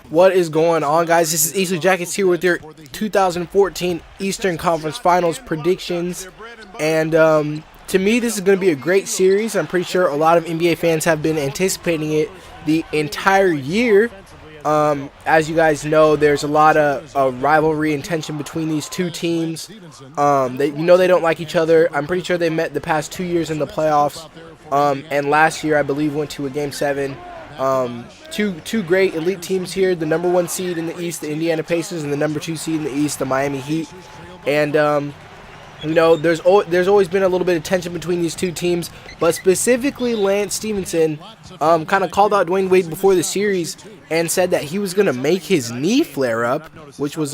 What is going on, guys? This is Eastleigh Jackets here with your 2014 Eastern Conference Finals predictions. And to me, this is going to be a great series. I'm pretty sure a lot of NBA fans have been anticipating it the entire year. As you guys know, there's a lot of rivalry and tension between these two teams. They don't like each other. I'm pretty sure they met the past 2 years in the playoffs. And last year, I believe, went to a Game 7. Two great elite teams here. The number 1 seed in the East, the Indiana Pacers, and the number 2 seed in the East, the Miami Heat. And there's always been a little bit of tension between these two teams, but specifically Lance Stephenson kind of called out Dwyane Wade before the series and said that he was gonna make his knee flare up, which was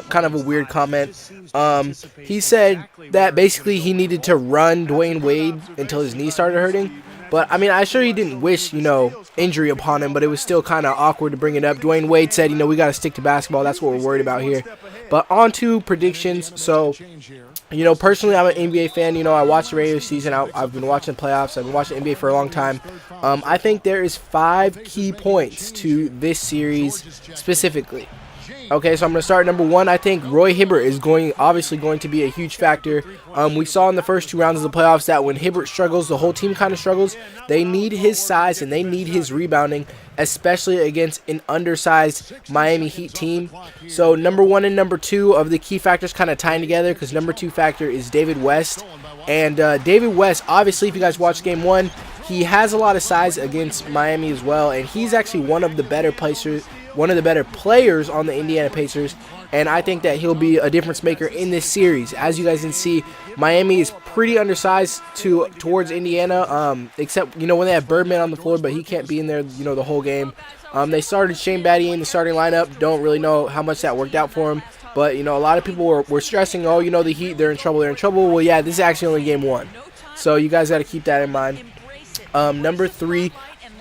kind of a weird comment. He said that basically he needed to run Dwyane Wade until his knee started hurting. But, I mean, I'm sure he didn't wish, injury upon him, but it was still kind of awkward to bring it up. Dwyane Wade said, we got to stick to basketball. That's what we're worried about here. But on to predictions. So, personally, I'm an NBA fan. I watch the regular season. I've been watching the playoffs. I've been watching NBA for a long time. I think there is 5 key points to this series specifically. Okay, so I'm going to start number 1. I think Roy Hibbert is obviously going to be a huge factor. We saw in the first 2 rounds of the playoffs that when Hibbert struggles, the whole team kind of struggles. They need his size and they need his rebounding, especially against an undersized Miami Heat team. So number 1 and number 2 of the key factors kind of tying together, because number 2 factor is David West. And David West, obviously, if you guys watched Game 1, he has a lot of size against Miami as well, and he's actually one of the better players on the Indiana Pacers, and I think that he'll be a difference maker in this series. As you guys can see, Miami is pretty undersized towards Indiana, except when they have Birdman on the floor, but he can't be in there the whole game. They started Shane Battier in the starting lineup. Don't really know how much that worked out for him, but a lot of people were stressing, the Heat, they're in trouble. Well, yeah, this is actually only Game 1, so you guys got to keep that in mind. Number 3,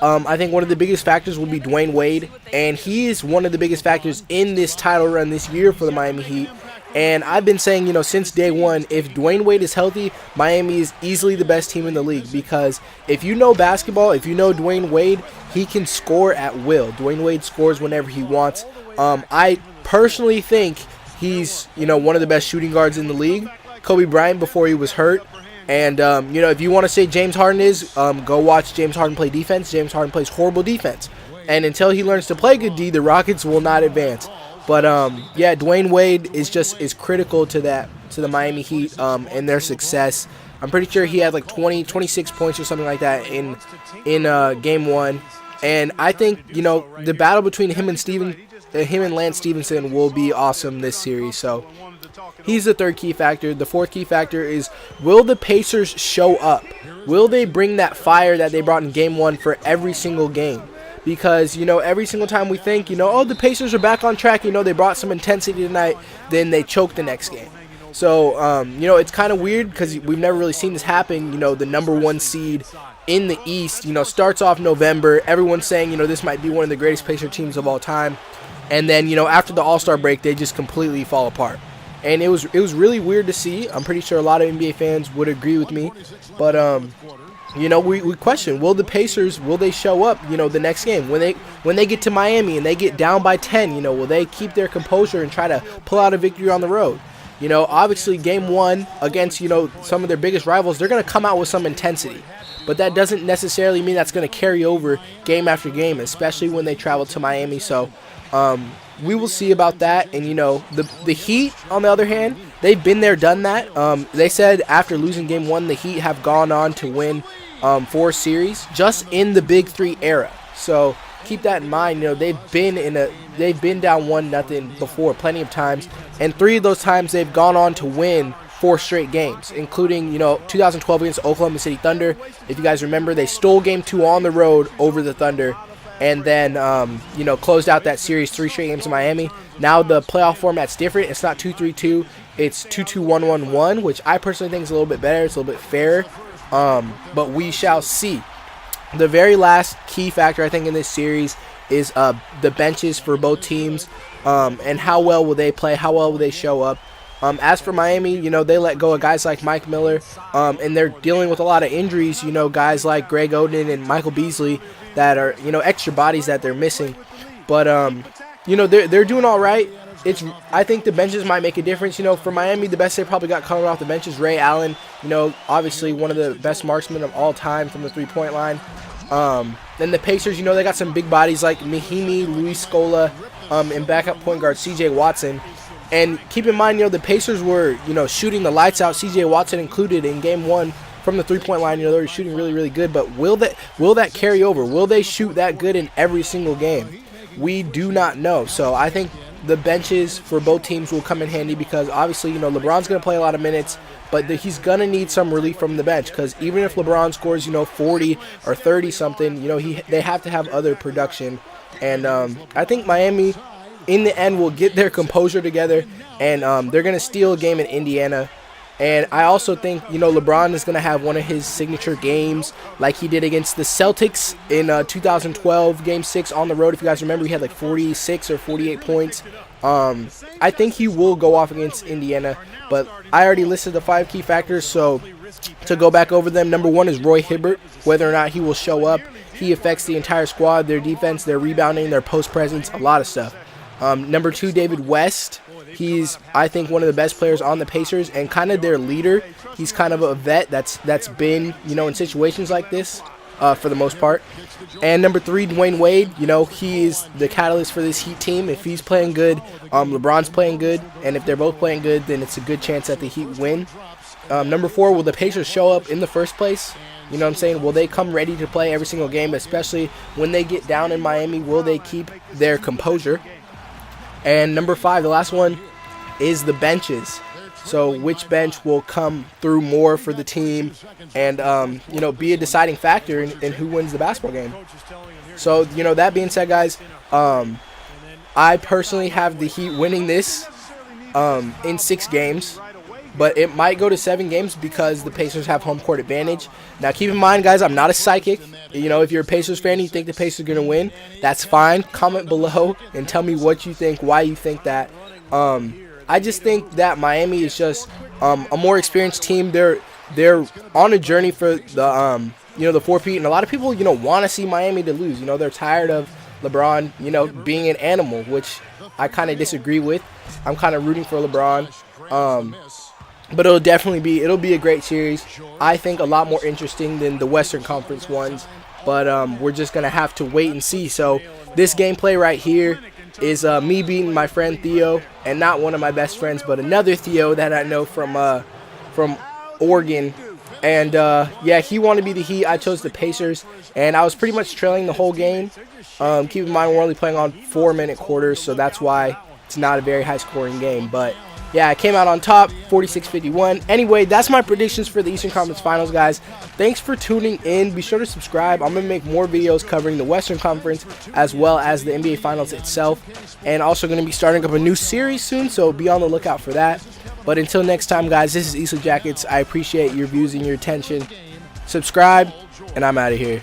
I think one of the biggest factors will be Dwyane Wade, and he is one of the biggest factors in this title run this year for the Miami Heat. And I've been saying, since day one, if Dwyane Wade is healthy, Miami is easily the best team in the league, because if you know basketball, if you know Dwyane Wade, he can score at will. Dwyane Wade scores whenever he wants. I personally think he's, one of the best shooting guards in the league. Kobe Bryant before he was hurt. And, if you want to say James Harden is, go watch James Harden play defense. James Harden plays horrible defense. And until he learns to play good D, the Rockets will not advance. But, yeah, Dwyane Wade is critical to the Miami Heat and their success. I'm pretty sure he had like 26 points or something like that in Game 1. And I think, the battle between him and Lance Stephenson will be awesome this series. So he's the 3rd key factor. The 4th key factor is, will the Pacers show up? Will they bring that fire that they brought in Game 1 for every single game? Because, every single time we think, oh, the Pacers are back on track, they brought some intensity tonight, then they choke the next game. So, it's kind of weird because we've never really seen this happen. The number 1 seed in the East, starts off November. Everyone's saying, this might be one of the greatest Pacer teams of all time. And then, after the All-Star break, they just completely fall apart. And it was really weird to see. I'm pretty sure a lot of NBA fans would agree with me. But, we question, will the Pacers, will they show up, the next game? When they get to Miami and they get down by 10, will they keep their composure and try to pull out a victory on the road? Obviously Game 1 against, some of their biggest rivals, they're going to come out with some intensity. But that doesn't necessarily mean that's going to carry over game after game, especially when they travel to Miami. So, we will see about that. And, the Heat, on the other hand, they've been there, done that. They said after losing Game 1, the Heat have gone on to win 4 series just in the Big 3 era. So keep that in mind. They've been down 1-0 before plenty of times, and 3 of those times they've gone on to win 4 straight games, including 2012 against Oklahoma City Thunder. If you guys remember, they stole Game 2 on the road over the Thunder, and then closed out that series 3 straight games in Miami. Now the playoff format's different. It's not 2-3-2. It's 2-2-1-1-1, which I personally think is a little bit better. It's a little bit fairer. But we shall see. The very last key factor I think in this series is the benches for both teams, and how well will they play, how well will they show up. As for Miami, they let go of guys like Mike Miller, and they're dealing with a lot of injuries, guys like Greg Oden and Michael Beasley. that are, you know, extra bodies that they're missing. But you know, they're doing all right. I think the benches might make a difference. You know, for Miami, the best they probably got coming off the bench is Ray Allen. You know, obviously one of the best marksmen of all time from the three-point line. Then the Pacers, you know, they got some big bodies like Mahimi, Luis Scola, and backup point guard C.J. Watson. And keep in mind, you know, the Pacers were, you know, shooting the lights out, C.J. Watson included, in game 1 from the three-point line. You know, they were shooting really, really good. But will that carry over? Will they shoot that good in every single game? We do not know. So I think the benches for both teams will come in handy because obviously, you know, LeBron's going to play a lot of minutes, but he's going to need some relief from the bench because even if LeBron scores, you know, 40 or 30 something, you know, they have to have other production. And I think Miami, in the end, will get their composure together, and they're going to steal a game in Indiana. And I also think, you know, LeBron is going to have one of his signature games like he did against the Celtics in 2012, Game 6 on the road. If you guys remember, he had like 46 or 48 points. I think he will go off against Indiana, but I already listed the 5 key factors, so to go back over them, number 1 is Roy Hibbert. Whether or not he will show up, he affects the entire squad, their defense, their rebounding, their post presence, a lot of stuff. Number 2, David West. He's, I think, one of the best players on the Pacers and kind of their leader. He's kind of a vet that's been, you know, in situations like this for the most part. And number 3, Dwayne Wade. You know, he is the catalyst for this Heat team. If he's playing good, LeBron's playing good. And if they're both playing good, then it's a good chance that the Heat win. Number 4, will the Pacers show up in the first place? You know what I'm saying? Will they come ready to play every single game, especially when they get down in Miami? Will they keep their composure? And number 5, the last one, is the benches. So which bench will come through more for the team and, you know, be a deciding factor in who wins the basketball game. So, you know, that being said, guys, I personally have the Heat winning this in 6 games. But it might go to 7 games because the Pacers have home court advantage. Now, keep in mind, guys, I'm not a psychic. You know, if you're a Pacers fan and you think the Pacers are going to win, that's fine. Comment below and tell me what you think, why you think that. I just think that Miami is just a more experienced team. They're on a journey for the you know, the 4-peat, and a lot of people, you know, want to see Miami to lose. You know, they're tired of LeBron, you know, being an animal, which I kind of disagree with. I'm kind of rooting for LeBron. But it'll be a great series. I think a lot more interesting than the Western Conference ones. But we're just going to have to wait and see. So this gameplay right here is me beating my friend Theo. And not one of my best friends, but another Theo that I know from Oregon. And yeah, he wanted to be the Heat. I chose the Pacers. And I was pretty much trailing the whole game. Keep in mind, we're only playing on 4-minute quarters. So that's why it's not a very high-scoring game. But yeah, I came out on top, 46-51. Anyway, that's my predictions for the Eastern Conference Finals, guys. Thanks for tuning in. Be sure to subscribe. I'm going to make more videos covering the Western Conference as well as the NBA Finals itself. And also going to be starting up a new series soon, so be on the lookout for that. But until next time, guys, this is Eastwood Jackets. I appreciate your views and your attention. Subscribe, and I'm out of here.